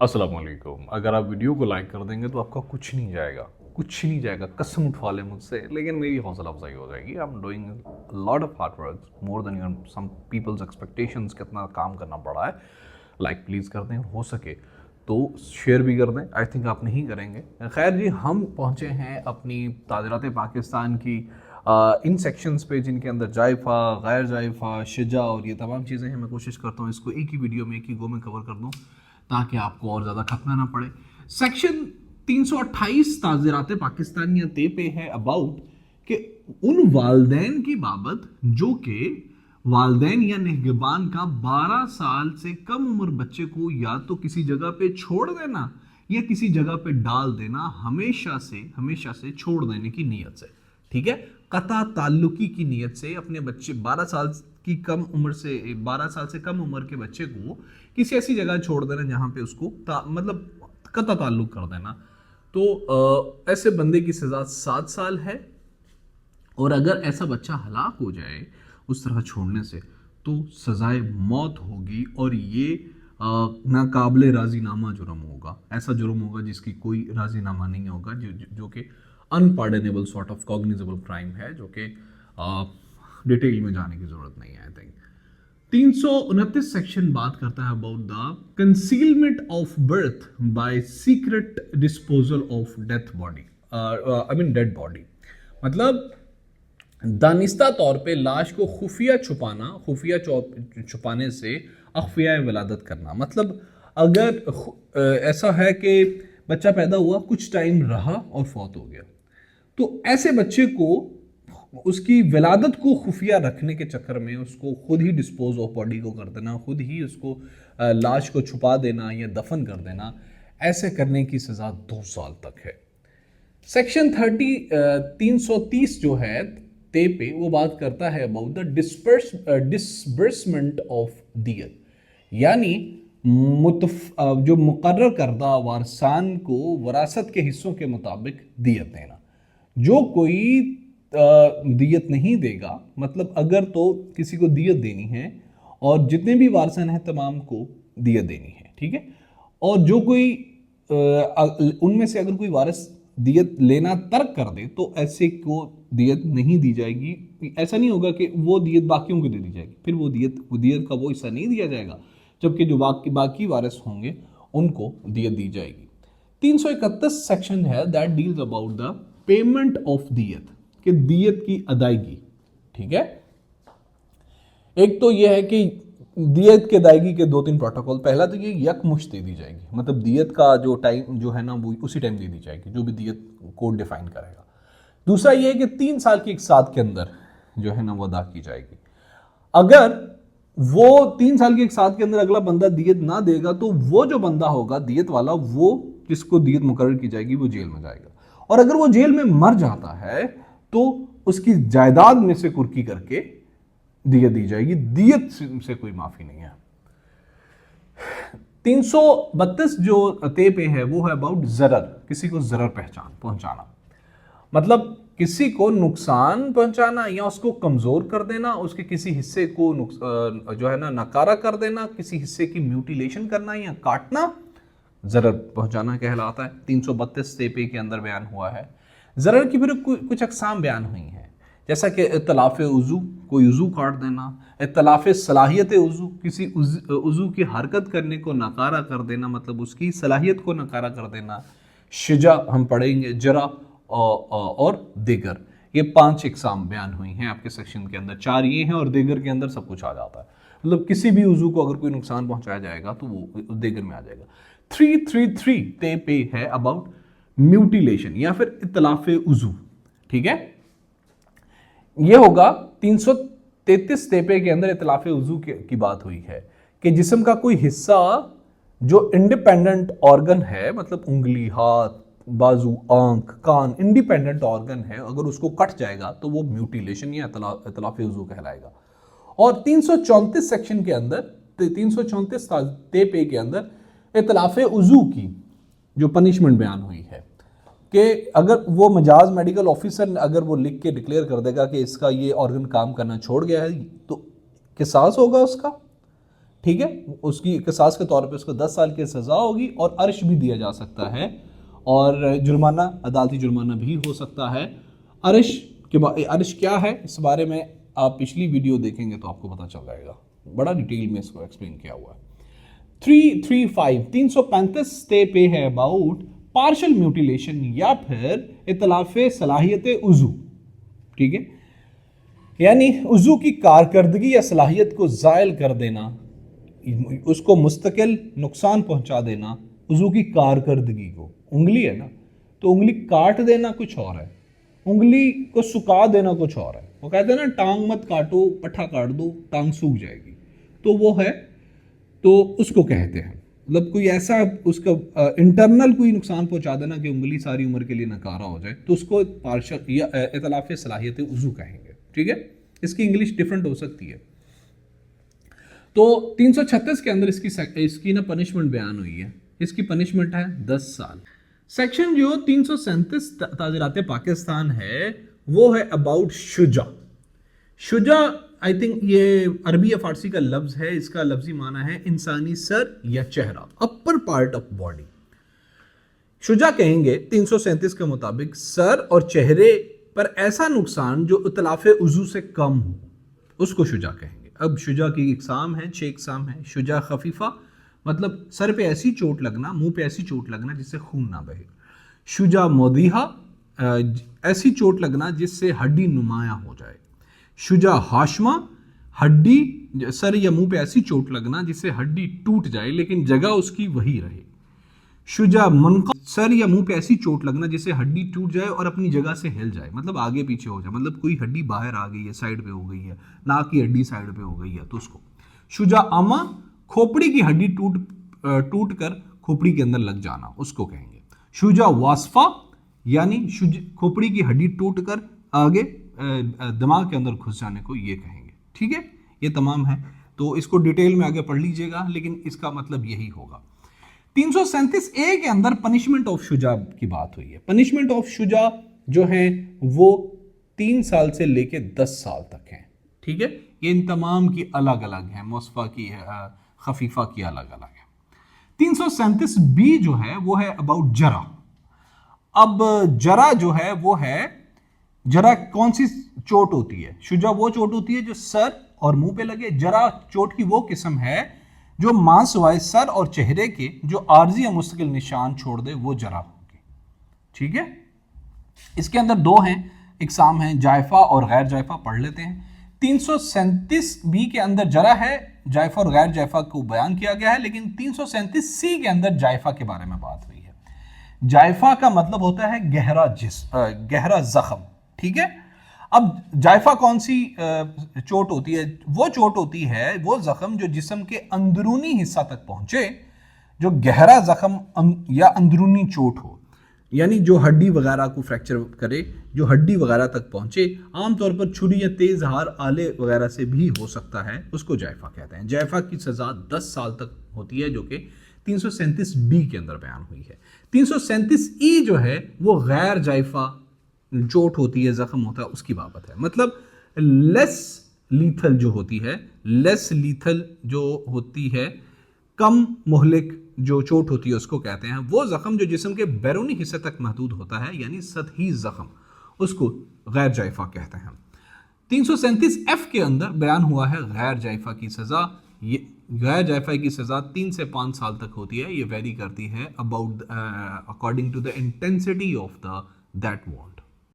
अस्सलाम वालेकुम। अगर आप वीडियो को लाइक कर देंगे तो आपका कुछ नहीं जाएगा, कुछ नहीं जाएगा, कसम उठवा लें मुझसे, लेकिन मेरी हौसला अफजाई हो जाएगी। I am doing lot of hard work more than your some people's expectations. कितना काम करना पड़ा है। लाइक प्लीज़ कर दें, हो सके तो शेयर भी कर दें। आई थिंक आप नहीं करेंगे। खैर जी, हम पहुँचे हैं अपनी ताजरात पाकिस्तान की इन सेक्शंस पे जिनके अंदर जायफ़ा, गैर जायफ़ा, शिजा और ये तमाम चीज़ें हैं। मैं कोशिश करता हूँ इसको एक ही वीडियो में, एक ही गो में कवर कर दूँ ताकि आपको और ज़्यादा खतना ना पड़े। सेक्शन 328 ताज़ीरात पाकिस्तानियत पे है अबाउट कि उन वालदैन की बाबत जो कि वालदैन या निगहबान का 12 साल से कम उम्र बच्चे को या तो किसी जगह पे छोड़ देना या किसी जगह पे डाल देना, हमेशा से छोड़ देने की नीयत से, ठीक है, कता ताल्लुकी की नीयत से अपने बच्चे 12 साल की कम उम्र से 12 साल से कम उम्र के बच्चे को किसी ऐसी जगह छोड़ देना जहां पे उसको मतलब कता ताल्लुक कर देना। तो ऐसे बंदे की सजा 7 साल है। और अगर ऐसा बच्चा हलाक हो जाए उस तरह छोड़ने से तो सजाए मौत होगी। और ये नाकाबिले राजीनामा जुर्म होगा। ऐसा जुर्म होगा जिसकी कोई राजीनामा नहीं होगा, जो कि unpardonable sort of cognizable crime है, जो कि डिटेल में जाने की जरूरत नहीं है। आई थिंक 329 सेक्शन बात करता है about the concealment of birth bye secret disposal of death body, I mean dead body. मतलब दानिस्ता तौर पे लाश को खुफिया छुपाने से अख्फिया विलादत करना। मतलब अगर ऐसा है कि बच्चा पैदा हुआ, कुछ टाइम रहा और फौत हो गया, तो ऐसे बच्चे को उसकी विलादत को खुफिया रखने के चक्कर में उसको खुद ही डिस्पोज ऑफ बॉडी को कर देना, खुद ही उसको लाश को छुपा देना या दफन कर देना, ऐसे करने की सज़ा 2 साल तक है। सेक्शन 330 जो है ते पे वो बात करता है अबाउट द डिसबर्समेंट ऑफ दियत, यानी जो मुकर्रर करदा वारसान को वरासत के हिस्सों के मुताबिक दियत देना। जो कोई दियत नहीं देगा, मतलब अगर तो किसी को दियत देनी है और जितने भी वारसन हैं तमाम को दियत देनी है, ठीक है। और जो कोई उनमें से अगर कोई वारिस दियत लेना तर्क कर दे तो ऐसे को दियत नहीं दी जाएगी। ऐसा नहीं होगा कि वो दियत बाकियों को दे दी जाएगी, फिर वो दियत का वो हिस्सा नहीं दिया जाएगा, जबकि जो बाकी वारिस होंगे उनको दियत दी जाएगी। 331 सेक्शन है that deals about the payment of दियत, कि दियत की अदायगी, ठीक है। एक तो यह है कि दियत की अदायगी के 2-3 प्रोटोकॉल। पहला तो ये यकमुश्त दे दी जाएगी, मतलब दियत का जो टाइम जो है ना वो उसी टाइम दे दी जाएगी जो भी दियत कोड डिफाइन करेगा। दूसरा ये है कि 3 साल की एक साथ के अंदर जो है ना वो अदा की जाएगी। अगर वो 3 साल की एक साथ के अंदर अगला बंदा दियत ना देगा तो वो जो बंदा होगा दियत वाला, वो जिसको दियत मुकर्रर की जाएगी वो जेल में जाएगा। और अगर वो जेल में मर जाता है तो उसकी जायदाद में से कुर्की करके दियत दी जाएगी। दियत से कोई माफी नहीं है। 332 जो ते पे है वो है अबाउट जरर, किसी को जरर पहुंचाना, मतलब किसी को नुकसान पहुंचाना या उसको कमजोर कर देना, उसके किसी हिस्से को जो है ना नकारा कर देना, किसी हिस्से की म्यूटिलेशन करना या काटना, जरर पहुंचाना कहलाता है। 332 ते पे के अंदर बयान हुआ है। जरर की फिर कुछ अकसाम बयान हुई हैं, जैसा कि इत्तलाफ उज़ू, कोई उज़ू काट देना, इत्तलाफ सलाहियत उज़ू, किसी उज़ू की हरकत करने को नकारा कर देना, मतलब उसकी सलाहियत को नकारा कर देना, शिजा हम पढ़ेंगे, जरा और दीगर। ये 5 इकसाम बयान हुई हैं आपके सेक्शन के अंदर। 4 ये हैं और दीगर के अंदर सब कुछ आ जाता है। मतलब किसी भी उज़ू को अगर कोई नुकसान पहुंचाया जाएगा तो वो दीगर में आ जाएगा। 333 ते पे है अबाउट म्यूटिलेशन या फिर इत्तलाफ उज़ू, ठीक है। यह होगा 333 तेपे के अंदर इत्तलाफ उज़ू की बात हुई है कि जिस्म का कोई हिस्सा जो इंडिपेंडेंट ऑर्गन है, मतलब उंगली, हाथ, बाजू, आंख, कान, इंडिपेंडेंट ऑर्गन है, अगर उसको कट जाएगा तो वो म्यूटिलेशन या इत्तलाफ उज़ू कहलाएगा। और 334 सेक्शन के अंदर 334 तेपे के अंदर इत्तलाफ उज़ू की जो पनिशमेंट बयान हुई है कि अगर वो मजाज मेडिकल ऑफिसर अगर वो लिख के डिक्लेयर कर देगा कि इसका ये ऑर्गन काम करना छोड़ गया है तो किसास होगा उसका, ठीक है, उसकी किसास के तौर पे उसको 10 साल की सज़ा होगी और अर्श भी दिया जा सकता है और जुर्माना, अदालती जुर्माना भी हो सकता है। अर्श अर्श क्या है, इस बारे में आप पिछली वीडियो देखेंगे तो आपको पता चल जाएगा, बड़ा डिटेल में इसको एक्सप्लेन किया हुआ है। 335 ते पे है अबाउट पार्शल म्यूटिलेशन या फिर इतलाफे सलाहियत उजू, ठीक है, यानी उजू की कारकर्दगी या सलाहियत को ज़ायल कर देना, उसको मुस्तकिल नुकसान पहुंचा देना। उजू की कारकर्दगी को, उंगली है ना, तो उंगली काट देना कुछ और है, उंगली को सुखा देना कुछ और है। वो कहते हैं ना, टांग मत काटो, पट्ठा काट दो, टांग सूख जाएगी, तो वो है, तो उसको कहते हैं, मतलब कोई ऐसा उसका इंटरनल कोई नुकसान पहुंचा देना कि उंगली सारी उम्र के लिए नकारा हो जाए, तो उसको पार्शल या इतलाफ सलाहियत उजू कहेंगे, ठीक है। इसकी इंग्लिश डिफरेंट हो सकती है। तो 336 के अंदर इसकी ना पनिशमेंट बयान हुई है। इसकी पनिशमेंट है 10 साल। सेक्शन जो 337 ताज़ीरात पाकिस्तान है वो है about Shuja. Shuja I think ये अरबी या फारसी का लफ्ज है, इसका लफ्जी माना है इंसानी सर या चेहरा, upper part of body. Shuja कहेंगे 337 के मुताबिक सर और चेहरे पर ऐसा नुकसान जो इतलाफ उजू से कम हो, उसको शुजा कहेंगे। अब शुजा की इकसाम है, 6 इकसाम है। शुजा खफीफा मतलब सर पे ऐसी चोट लगना, मुंह पे ऐसी चोट लगना जिससे खून ना बहे। शुजा मोदीहा ऐसी चोट लगना जिससे हड्डी नुमाया हो जाए। शुजा हाशमा हड्डी, सर या मुंह पे ऐसी चोट लगना जिससे हड्डी टूट जाए लेकिन जगह उसकी वही रहे। शुजा मनक़ब सर या मुंह पे ऐसी चोट लगना जिससे हड्डी टूट जाए और अपनी जगह से हिल जाए, मतलब आगे पीछे हो जाए, मतलब कोई हड्डी बाहर आ गई है, साइड पे हो गई है, नाक की हड्डी साइड पे हो गई है, तो उसको। शुजा आमा खोपड़ी की हड्डी टूट कर खोपड़ी के अंदर लग जाना, उसको कहेंगे। शुजा वासफा यानी खोपड़ी की हड्डी टूट कर आगे दिमाग के अंदर घुस जाने को ये कहेंगे, ठीक है। ये तमाम है, तो इसको डिटेल में आगे पढ़ लीजिएगा, लेकिन इसका मतलब यही होगा। 337A के अंदर पनिशमेंट ऑफ शुजा की बात हुई है। पनिशमेंट ऑफ शुजा जो है वो 3 साल से लेके 10 साल तक है, ठीक है। ये इन तमाम की अलग अलग है, मुस्फा की है, खफीफा की अलग अलग है। 337B जो है वो है अबाउट जरा। अब जरा जो है वो है, जरा कौन सी चोट होती है? शुजा वो चोट होती है जो सर और मुंह पे लगे। जरा चोट की वो किस्म है जो मांस वाले सर और चेहरे के जो आर्जी या मुस्तकिल निशान छोड़ दे, वो जरा होगी, ठीक है। इसके अंदर 2 हैं, इकसाम हैं, जायफा और गैर जायफा। पढ़ लेते हैं। 337B के अंदर जरा है, जायफा और गैर जायफा को बयान किया गया है, लेकिन 337C के अंदर जायफा के बारे में बात हुई है। जायफा का मतलब होता है गहरा जख्म, ठीक है। अब जायफा कौन सी चोट होती है? वो चोट होती है, वो जख्म जो जिस्म के अंदरूनी हिस्सा तक पहुंचे, जो गहरा जख्म या अंदरूनी चोट हो, यानी जो हड्डी वगैरह को फ्रैक्चर करे, जो हड्डी वगैरह तक पहुंचे। आमतौर पर छुरी या तेज धार आले वगैरह से भी हो सकता है, उसको जायफा कहते हैं। जायफा की सजा 10 साल तक होती है, जो कि 337B के अंदर बयान हुई है। 337E जो है वो गैर जायफा चोट होती है, जख्म होता है, उसकी बाबत है। मतलब लेस लीथल जो होती है, लेस लीथल जो होती है, कम मुहलिक जो चोट होती है, उसको कहते हैं। वो जख्म जो जिस्म के बैरूनी हिस्से तक महदूद होता है, यानी सतही जख्म, उसको गैर जायफा कहते हैं। 337F के अंदर बयान हुआ है गैर जायफा की सजा। ये गैर जायफा की सजा 3 से 5 साल तक होती है। ये वेरी करती है about according to the intensity of that want.